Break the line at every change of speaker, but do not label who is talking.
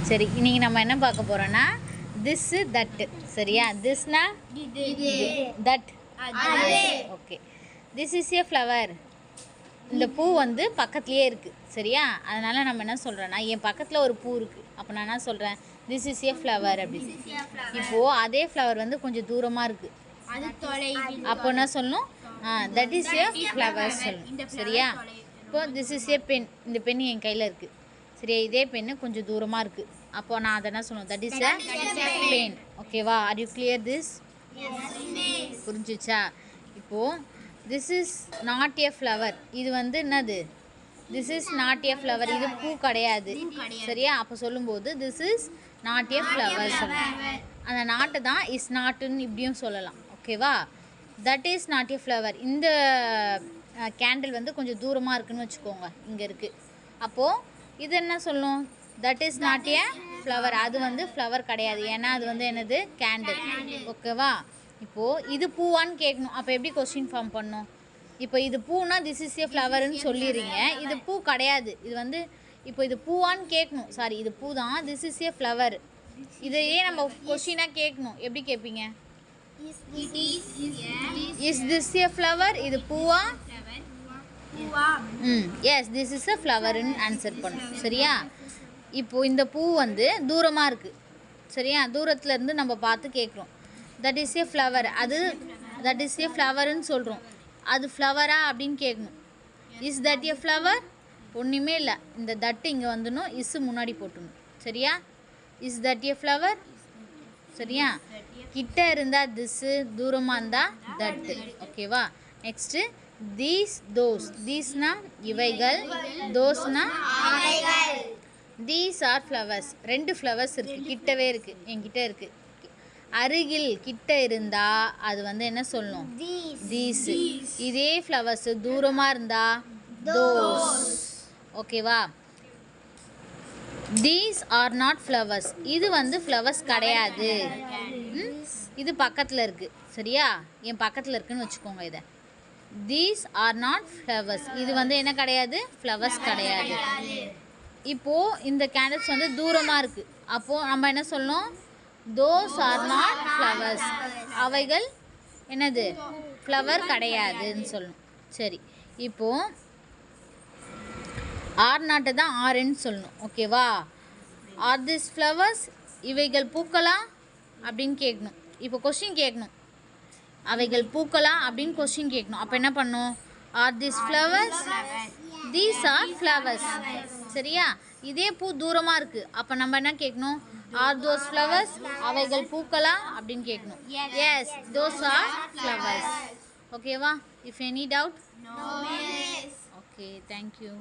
சரி, இன்னைக்கு நம்ம என்ன பார்க்க போறோம்னா திஸ் தட். சரியா? திஸ்னா that. Okay. This is a flower. இந்த பூ வந்து பக்கத்துலேயே இருக்குது. சரியா? அதனால் நம்ம என்ன சொல்கிறோன்னா, என் பக்கத்தில் ஒரு பூ இருக்குது. அப்போ நான் என்ன சொல்கிறேன், திஸ் இஸ் ஏ ஃப்ளவர் அப்படின்னு. இப்போது அதே ஃப்ளவர் வந்து கொஞ்சம் தூரமாக இருக்குது. அப்போ என்ன சொல்லணும், தட் இஸ் ஏ ஃப்ளவர் சொல்லணும். சரியா? இப்போ திஸ் இஸ் ஏ பென். இந்த பென் என் கையில் இருக்குது. சரியா? இதே பென்னு கொஞ்சம் தூரமாக இருக்குது. அப்போது நான் அதை என்ன சொல்லணும், தட் இஸ் ஏ பென். ஓகேவா? Are you clear this? புரிஞ்சிச்சா? இப்போது this is not a flower. இது வந்து என்னது? This is not a flower. இது பூ கிடையாது. சரியா? அப்போ சொல்லும்போது this is not a flower சொல்லலாம். அந்த நாட்டை தான் இஸ் நாட்டுன்னு இப்படியும் சொல்லலாம். ஓகேவா? That is not a flower. இந்த கேண்டில் வந்து கொஞ்சம் தூரமாக இருக்குதுன்னு வச்சுக்கோங்க. இங்கே இருக்குது. அப்போது இது என்ன சொல்லணும், that is not a flower. அது வந்து ஃப்ளவர் கிடையாது. ஏன்னா அது வந்து என்னது, கேண்டில். ஓகேவா? இப்போது இது பூவான்னு கேட்கணும். அப்போ எப்படி கொஸ்டின் ஃபார்ம் பண்ணணும்? இப்போ இது பூனா திஸ் இஸ் ஏ ஃப்ளவர்னு சொல்லிடுறீங்க. இது பூ கிடையாது. இது வந்து இப்போ இது பூவான்னு கேட்கணும். சாரி, இது பூ தான். This is a flower. இதையே நம்ம கொஸ்டினாக கேட்கணும். எப்படி கேட்பீங்க? Is this a flower? இது பூவா? எஸ், திஸ் இஸ் அ ஃப்ளவர்னு ஆன்சர் பண்ணும். சரியா? இப்போது இந்த பூ வந்து தூரமாக இருக்குது. சரியா? தூரத்துலேருந்து நம்ம பார்த்து கேட்குறோம். That is a flower. அது தட் இஸ் ஏ ஃப்ளவர்னு சொல்கிறோம். அது ஃப்ளவரா அப்படின்னு கேட்கணும். Is that A flower? ஒன்றுமே இல்லை. இந்த தட்டு இங்கே வந்துடணும், இஸ்ஸு முன்னாடி போட்டுணும். சரியா? Is that A flower? சரியா? கிட்ட இருந்தால் திஸ்ஸு, தூரமாக இருந்தால் தட்டு. ஓகேவா? Next these those. தீஸ்னா இவைகள், தோஸ்னா தீஸ் ஆர் ஃப்ளவர்ஸ். 2 ஃப்ளவர்ஸ் இருக்குது, கிட்டவே இருக்குது, என்கிட்ட இருக்குது. அருகில் கிட்ட இருந்தால் அது வந்து என்ன சொல்லணும், தீஸ். இதே ஃப்ளவர்ஸ் தூரமாக இருந்தால் தோஸ். ஓகேவா? These are not flowers. இது வந்து ஃப்ளவர்ஸ் கிடையாது. இது பக்கத்தில் இருக்குது. சரியா? என் பக்கத்தில் இருக்குதுன்னு வச்சுக்கோங்க. இதை தீஸ் ஆர் நாட் ஃப்ளவர்ஸ். இது வந்து என்ன கிடையாது, ஃப்ளவர்ஸ் கிடையாது. இப்போது இந்த கேண்டில்ஸ் வந்து தூரமாக இருக்குது. அப்போது நம்ம என்ன சொல்லணும், தோஸ் ஆர் நாட் ஃப்ளவர்ஸ். அவைகள் என்னது, ஃப்ளவர் கிடையாதுன்னு சொல்லணும். சரி, இப்போது ஆர் நாட்டை தான் ஆர்ன்னு சொல்லணும். ஓகேவா? Are this flowers? இவைகள் பூக்களா அப்படின்னு கேட்கணும். இப்போ கொஸ்டின் கேட்கணும், அவைகள் பூக்களா அப்படின்னு கொஸ்டின் கேட்கணும். அப்போ என்ன பண்ணணும், are this flowers? These are flowers. சரியா? இதே பூ தூரமாக இருக்குது. அப்போ நம்ம என்ன கேட்கணும், ஆர் தோஸ் ஃப்ளவர்ஸ்? அவைகள் பூக்களா அப்படின்னு கேட்கணும். Yes, those are flowers. ஓகேவா? If any doubt? Okay, thank you.